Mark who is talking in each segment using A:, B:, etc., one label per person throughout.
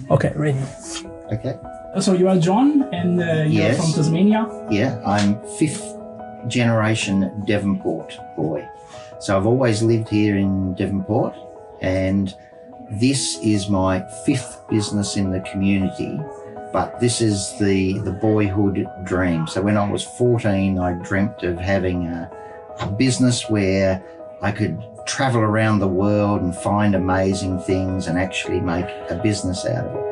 A: Okay, ready.
B: Okay.
A: So you are John and you're
B: Yes.
A: from Tasmania?
B: Yeah, I'm fifth generation Devonport boy. So I've always lived here in Devonport, and this is my fifth business in the community, but this is the boyhood dream. So when I was 14, I dreamt of having a business where I could travel around the world and find amazing things and actually make a business out of it.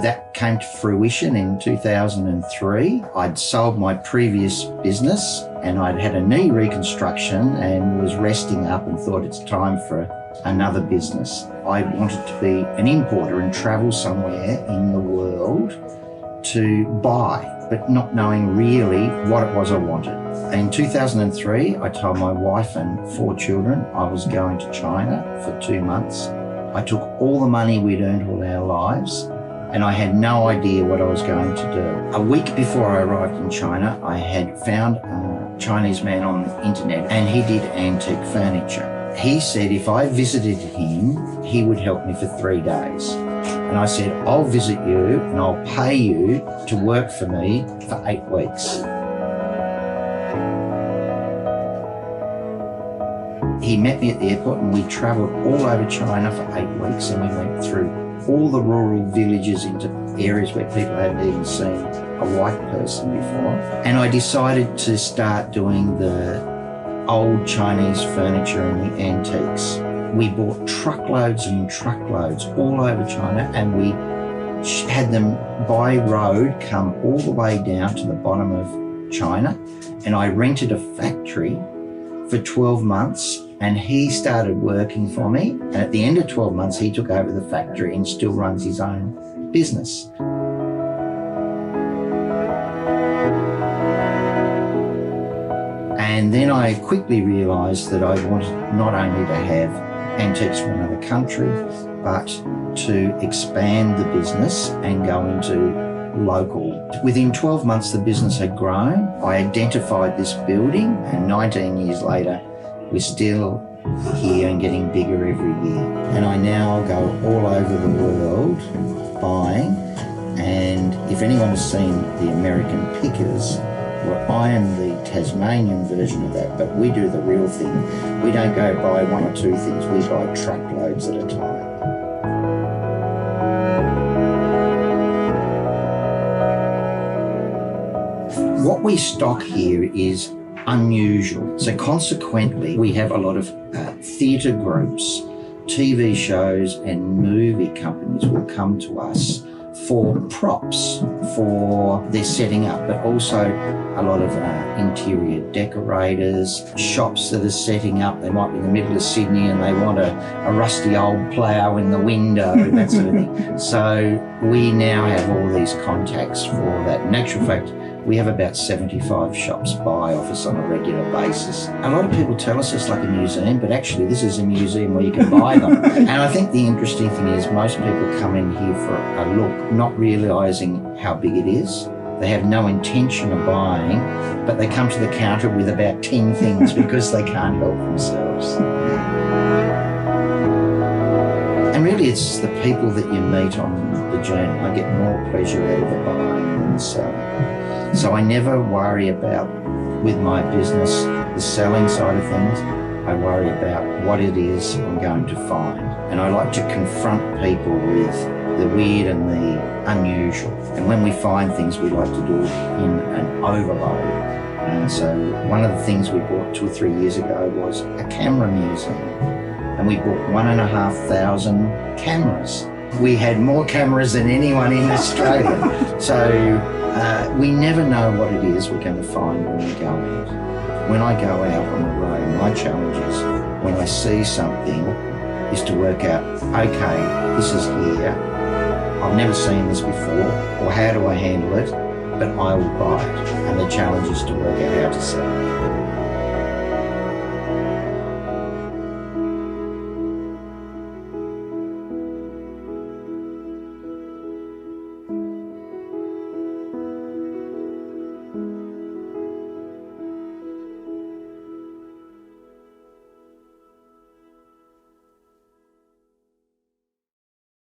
B: That came to fruition in 2003. I'd sold my previous business and I'd had a knee reconstruction and was resting up and thought it's time for another business. I wanted to be an importer and travel somewhere in the world to buy, but not knowing really what it was I wanted. In 2003, I told my wife and 4 children I was going to China for 2 months. I took all the money we'd earned all our lives, and I had no idea what I was going to do. A week before I arrived in China, I had found a Chinese man on the internet, and he did antique furniture. He said if I visited him, he would help me for 3 days. And I said, I'll visit you and I'll pay you to work for me for 8 weeks. He met me at the airport and we travelled all over China for 8 weeks, and we went through all the rural villages into areas where people hadn't even seen a white person before. And I decided to start doing the old Chinese furniture and the antiques. We bought truckloads and truckloads all over China, and we had them by road come all the way down to the bottom of China. And I rented a factory for 12 months, and he started working for me. And at the end of 12 months, he took over the factory and still runs his own business. And then I quickly realised that I wanted not only to have antiques from another country, but to expand the business and go into local. Within 12 months, the business had grown. I identified this building, and 19 years later, we're still here and getting bigger every year. And I now go all over the world buying, and if anyone has seen the American Pickers, well, I am the Tasmanian version of that, but we do the real thing. We don't go buy 1 or 2 things, we buy truckloads at a time. What we stock here is unusual. So consequently, we have a lot of theatre groups, TV shows and movie companies will come to us for props, for their setting up, but also a lot of interior decorators, shops that are setting up. They might be in the middle of Sydney and they want a rusty old plough in the window, that sort of thing. So we now have all these contacts for that. In actual fact, we have about 75 shops buy off us on a regular basis. A lot of people tell us it's like a museum, but actually this is a museum where you can buy them. And I think the interesting thing is most people come in here for a look, not realising how big it is. They have no intention of buying, but they come to the counter with about 10 things because they can't help themselves. And really it's the people that you meet on the journey. I get more pleasure out of the buying than the selling. So I never worry about, with my business, the selling side of things. I worry about what it is I'm going to find. And I like to confront people with the weird and the unusual. And when we find things, we like to do it in an overload. And so one of the things we bought 2 or 3 years ago was a camera museum. And we bought 1,500 cameras. We had more cameras than anyone in Australia. So we never know what it is we're going to find when we go out. When I go out on the road, my challenge is, when I see something, is to work out, okay, this is here, I've never seen this before, or how do I handle it, but I will buy it. And the challenge is to work out how to sell it.